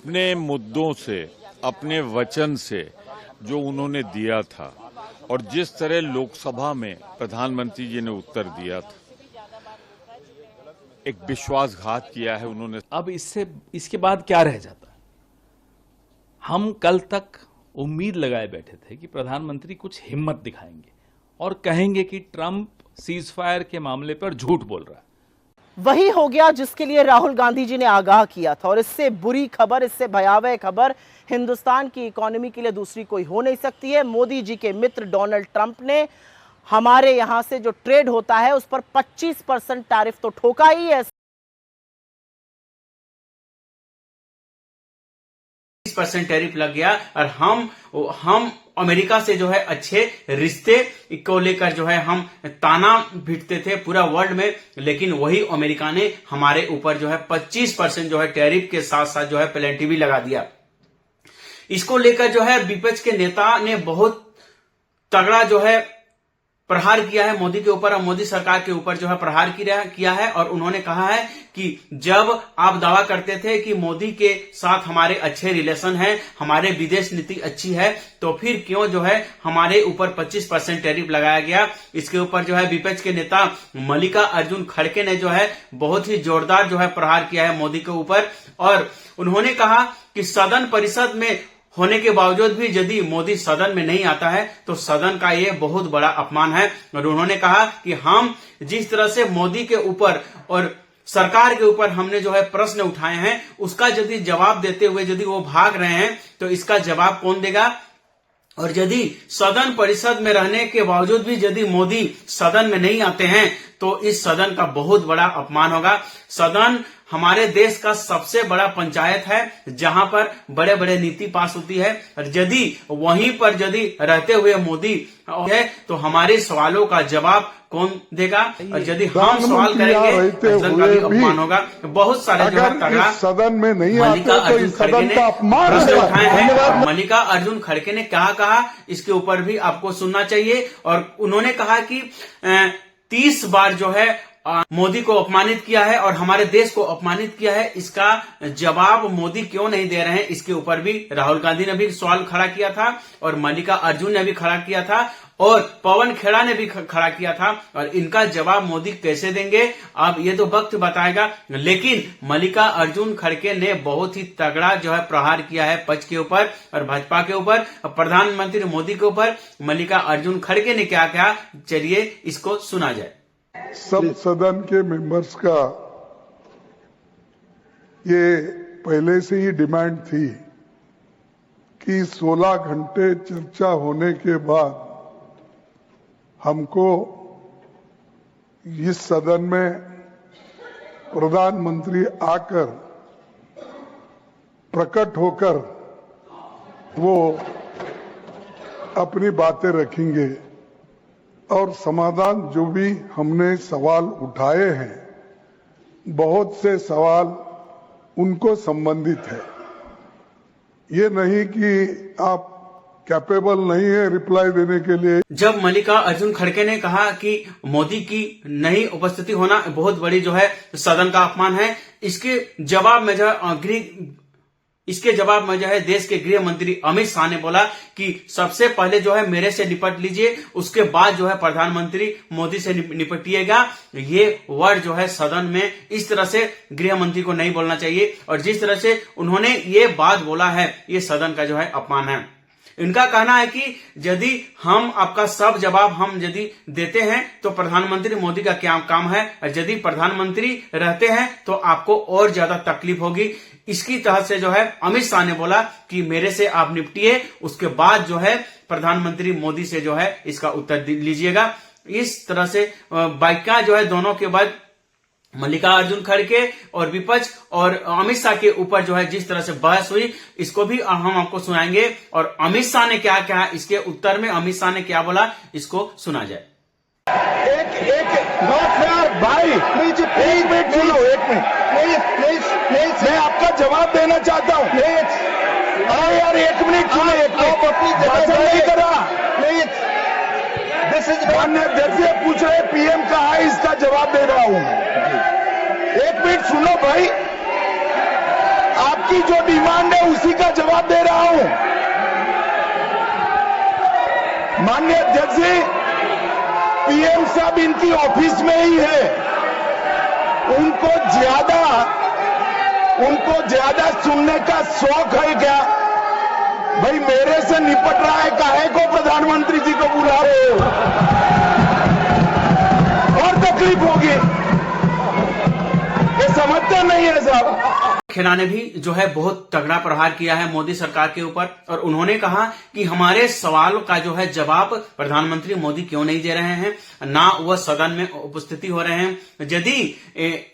अपने मुद्दों से, अपने वचन से जो उन्होंने दिया था और जिस तरह लोकसभा में प्रधानमंत्री जी ने उत्तर दिया था, एक विश्वासघात किया है उन्होंने। अब इसके बाद क्या रह जाता है? हम कल तक उम्मीद लगाए बैठे थे कि प्रधानमंत्री कुछ हिम्मत दिखाएंगे और कहेंगे कि ट्रंप सीज फायर के मामले पर झूठ बोल रहा है। वही हो गया जिसके लिए राहुल गांधी जी ने आगाह किया था, और इससे बुरी खबर, इससे भयावह खबर हिंदुस्तान की इकोनॉमी के लिए दूसरी कोई हो नहीं सकती है। मोदी जी के मित्र डोनाल्ड ट्रंप ने हमारे यहां से जो ट्रेड होता है उस पर 25% टैरिफ तो ठोका ही है। 20% टैरिफ लग गया और हम अमेरिका से जो है अच्छे रिश्ते को लेकर जो है हम ताना भिड़ते थे पूरा वर्ल्ड में, लेकिन वही अमेरिका ने हमारे ऊपर जो है 25% जो है टैरिफ के साथ साथ जो है पेनल्टी भी लगा दिया। इसको लेकर जो है विपक्ष के नेता ने बहुत तगड़ा जो है प्रहार किया है मोदी के ऊपर और मोदी सरकार के ऊपर जो है प्रहार किया है। और उन्होंने कहा है कि जब आप दावा करते थे कि मोदी के साथ हमारे अच्छे रिलेशन हैं, हमारे विदेश नीति अच्छी है, तो फिर क्यों जो है हमारे ऊपर 25% टैरिफ लगाया गया। इसके ऊपर जो है विपक्ष के नेता मल्लिका अर्जुन खड़गे ने जो है बहुत ही जोरदार जो है प्रहार किया है मोदी के ऊपर। और उन्होंने कहा कि सदन परिषद में होने के बावजूद भी यदि मोदी सदन में नहीं आता है तो सदन का ये बहुत बड़ा अपमान है। और उन्होंने कहा कि हम जिस तरह से मोदी के ऊपर और सरकार के ऊपर हमने जो है प्रश्न उठाए हैं, उसका यदि जवाब देते हुए यदि वो भाग रहे हैं तो इसका जवाब कौन देगा। और यदि सदन परिषद में रहने के बावजूद भी यदि मोदी सदन में नहीं आते हैं तो इस सदन का बहुत बड़ा अपमान होगा। सदन हमारे देश का सबसे बड़ा पंचायत है जहां पर बड़े बड़े नीति पास होती है, और यदि वहीं पर यदि रहते हुए मोदी है तो हमारे सवालों का जवाब कौन देगा। और यदि हम सवाल करेंगे तो सदन का भी अपमान होगा। बहुत सारे जो है तगड़ा सदन में नहीं मल्लिका आते तो अर्जुन इस खड़गे सदन ने का अपमान प्रश्न है। उठाए हैं। मल्लिका अर्जुन खड़गे ने क्या कहा इसके ऊपर भी आपको सुनना चाहिए। और उन्होंने कहा कि 30 बार जो है मोदी को अपमानित किया है और हमारे देश को अपमानित किया है, इसका जवाब मोदी क्यों नहीं दे रहे हैं। इसके ऊपर भी राहुल गांधी ने भी सवाल खड़ा किया था और मल्लिका अर्जुन ने भी खड़ा किया था और पवन खेड़ा ने भी खड़ा किया था। और इनका जवाब मोदी कैसे देंगे अब ये तो वक्त बताएगा। लेकिन मल्लिका अर्जुन खड़गे ने बहुत ही तगड़ा जो है प्रहार किया है पक्ष के ऊपर और भाजपा के ऊपर और प्रधानमंत्री मोदी के ऊपर। मल्लिका अर्जुन खड़गे ने क्या कहा, चलिए इसको सुना जाए। सब सदन के मेंबर्स का ये पहले से ही डिमांड थी कि 16 घंटे चर्चा होने के बाद हमको इस सदन में प्रधानमंत्री आकर प्रकट होकर वो अपनी बातें रखेंगे और समाधान जो भी हमने सवाल उठाए हैं, बहुत से सवाल उनको संबंधित है। ये नहीं कि आप कैपेबल नहीं है रिप्लाई देने के लिए। जब मल्लिका अर्जुन खड़गे ने कहा कि मोदी की नहीं उपस्थिति होना बहुत बड़ी जो है सदन का अपमान है, इसके जवाब में जो है देश के गृह मंत्री अमित शाह ने बोला कि सबसे पहले जो है मेरे से निपट लीजिए, उसके बाद जो है प्रधानमंत्री मोदी से निपटिएगा। ये वर्ड जो है सदन में इस तरह से गृह मंत्री को नहीं बोलना चाहिए और जिस तरह से उन्होंने ये बात बोला है ये सदन का जो है अपमान है। इनका कहना है कि यदि हम आपका सब जवाब हम यदि देते हैं तो प्रधानमंत्री मोदी का क्या काम है, और यदि प्रधानमंत्री रहते हैं तो आपको और ज्यादा तकलीफ होगी। इसकी तहत से जो है अमित शाह ने बोला कि मेरे से आप निपटिए, उसके बाद जो है प्रधानमंत्री मोदी से जो है इसका उत्तर लीजिएगा। इस तरह से बाइका जो है दोनों के बाद मल्लिका अर्जुन खड़गे और विपक्ष और अमित शाह के ऊपर जो है जिस तरह से बहस हुई, इसको भी हम आपको सुनाएंगे। और अमित शाह ने क्या कहा इसके उत्तर में, अमित शाह ने क्या बोला, इसको सुना जाए। भाई प्लीज एक मिनट सुनो, एक मिनट प्लीज मैं आपका जवाब देना चाहता हूँ। अरे यार एक मिनट सुनो, एक मिनट नहीं करा प्लीज। दिस इज माननीय अध्यक्ष पूछ रहे पीएम कहा है, इसका जवाब दे रहा हूँ। एक मिनट सुनो भाई, आपकी जो डिमांड है उसी का जवाब दे रहा हूं। माननीय अध्यक्ष जी, पीएम साहब इनकी ऑफिस में ही है, उनको ज्यादा सुनने का शौक है क्या? भाई मेरे से निपट रहा है, काहे को प्रधानमंत्री जी को बुला रहे हो? और तकलीफ होगी, ये समझते नहीं है साहब। खेड़ा ने भी जो है बहुत तगड़ा प्रहार किया है मोदी सरकार के ऊपर और उन्होंने कहा कि हमारे सवालों का जो है जवाब प्रधानमंत्री मोदी क्यों नहीं दे रहे हैं, ना वह सदन में उपस्थिति हो रहे हैं। यदि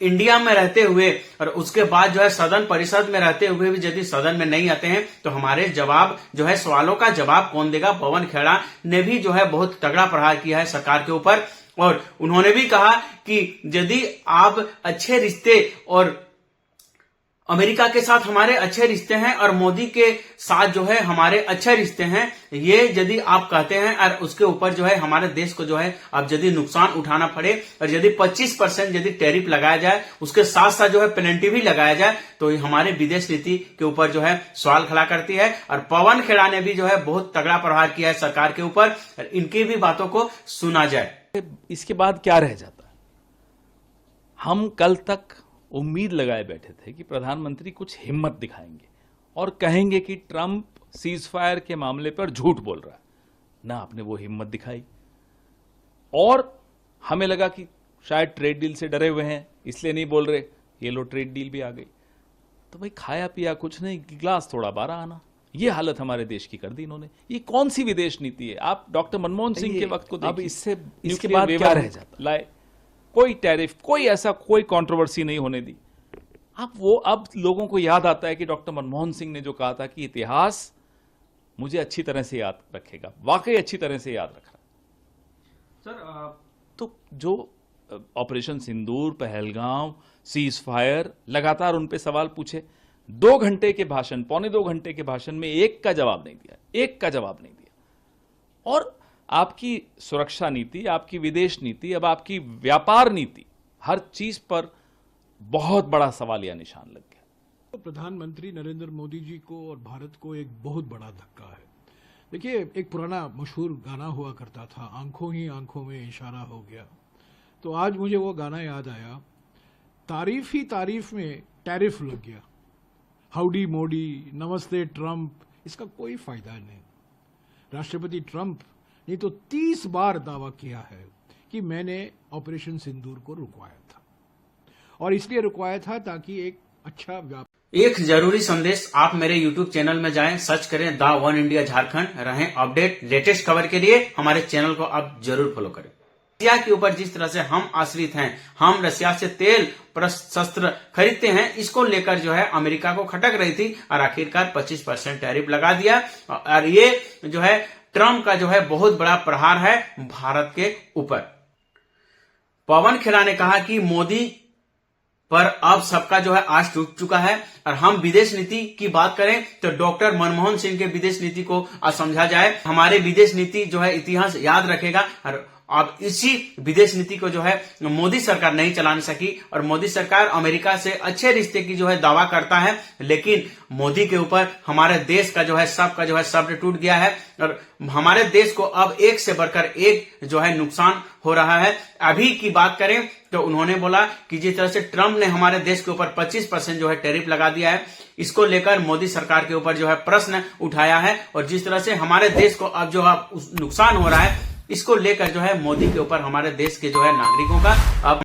इंडिया में रहते हुए और उसके बाद जो है सदन परिषद में रहते हुए भी यदि सदन में नहीं आते हैं तो हमारे जवाब जो है सवालों का जवाब कौन देगा। पवन खेड़ा ने भी जो है बहुत तगड़ा प्रहार किया है सरकार के ऊपर और उन्होंने भी कहा कि यदि आप अच्छे रिश्ते और अमेरिका के साथ हमारे अच्छे रिश्ते हैं और मोदी के साथ जो है हमारे अच्छे रिश्ते हैं, ये यदि आप कहते हैं और उसके ऊपर जो है हमारे देश को जो है अब यदि नुकसान उठाना पड़े और यदि 25% यदि टैरिफ लगाया जाए, उसके साथ साथ जो है पेनल्टी भी लगाया जाए, तो हमारे विदेश नीति के ऊपर जो है सवाल खड़ा करती है। और पवन खेड़ा ने भी जो है बहुत तगड़ा प्रहार किया है सरकार के ऊपर, इनकी भी बातों को सुना जाए। इसके बाद क्या रह जाता है? हम कल तक उम्मीद लगाए बैठे थे कि प्रधानमंत्री कुछ हिम्मत दिखाएंगे और कहेंगे कि ट्रंप सीज फायर के मामले पर झूठ बोल रहा है। ना आपने वो हिम्मत दिखाई और हमें लगा कि शायद ट्रेड डील से डरे हुए हैं इसलिए नहीं बोल रहे। ये लो ट्रेड डील भी आ गई तो भाई खाया पिया कुछ नहीं, गिलास थोड़ा 12 आना, ये हालत हमारे देश की कर दी इन्होंने। ये कौन सी विदेश नीति है? आप डॉक्टर मनमोहन सिंह के वक्त को देखिए, अब इसके बाद क्या रह जाता? लाए कोई टैरिफ, कोई ऐसा कोई कंट्रोवर्सी नहीं होने दी। अब लोगों को याद आता है कि डॉक्टर मनमोहन सिंह ने जो कहा था कि इतिहास मुझे अच्छी तरह से याद रखेगा, वाकई अच्छी तरह से याद रख रहा है। सर तो जो ऑपरेशन सिंदूर, पहलगांव, सीज फायर, लगातार उन पे सवाल पूछे, 2 घंटे के भाषण, पौने 2 घंटे के भाषण में एक का जवाब नहीं दिया। और आपकी सुरक्षा नीति, आपकी विदेश नीति, अब आपकी व्यापार नीति, हर चीज पर बहुत बड़ा सवालिया निशान लग गया। तो प्रधानमंत्री नरेंद्र मोदी जी को और भारत को एक बहुत बड़ा धक्का है। देखिए, एक पुराना मशहूर गाना हुआ करता था, आंखों ही आंखों में इशारा हो गया। तो आज मुझे वो गाना याद आया, तारीफ ही तारीफ में टैरिफ लग गया। हाउडी मोदी, नमस्ते ट्रंप, इसका कोई फायदा नहीं। राष्ट्रपति ट्रंप ने तो 30 बार दावा किया है कि मैंने ऑपरेशन सिंदूर को रुकवाया था और इसलिए रुकवाया था ताकि एक अच्छा व्यापार। एक जरूरी संदेश, आप मेरे YouTube चैनल में जाएं, सर्च करें द वन इंडिया झारखंड, रहें अपडेट। लेटेस्ट खबर के लिए हमारे चैनल को आप जरूर फॉलो करें। रसिया के ऊपर जिस तरह से हम आश्रित हैं, हम रसिया से तेल शस्त्र खरीदते हैं, इसको लेकर जो है अमेरिका को खटक रही थी और आखिरकार 25% टैरिफ लगा दिया। और ये जो है ट्रंप का जो है बहुत बड़ा प्रहार है भारत के ऊपर। पवन खेड़ा ने कहा कि मोदी पर अब सबका जो है आश टूट चुका है। और हम विदेश नीति की बात करें तो डॉक्टर मनमोहन सिंह के विदेश नीति को समझा जाए। हमारे विदेश नीति जो है इतिहास याद रखेगा। और अब इसी विदेश नीति को जो है मोदी सरकार नहीं चला सकी और मोदी सरकार अमेरिका से अच्छे रिश्ते की जो है दावा करता है, लेकिन मोदी के ऊपर हमारे देश का जो है सबका जो है शब्द टूट गया है और हमारे देश को अब एक से बढ़कर एक जो है नुकसान हो रहा है। अभी की बात करें तो उन्होंने बोला कि जिस तरह से ट्रंप ने हमारे देश के ऊपर 25% जो है टैरिफ लगा दिया है, इसको लेकर मोदी सरकार के ऊपर जो है प्रश्न उठाया है और जिस तरह से हमारे देश को अब जो है नुकसान हो रहा है, इसको लेकर जो है मोदी के ऊपर हमारे देश के जो है नागरिकों का अब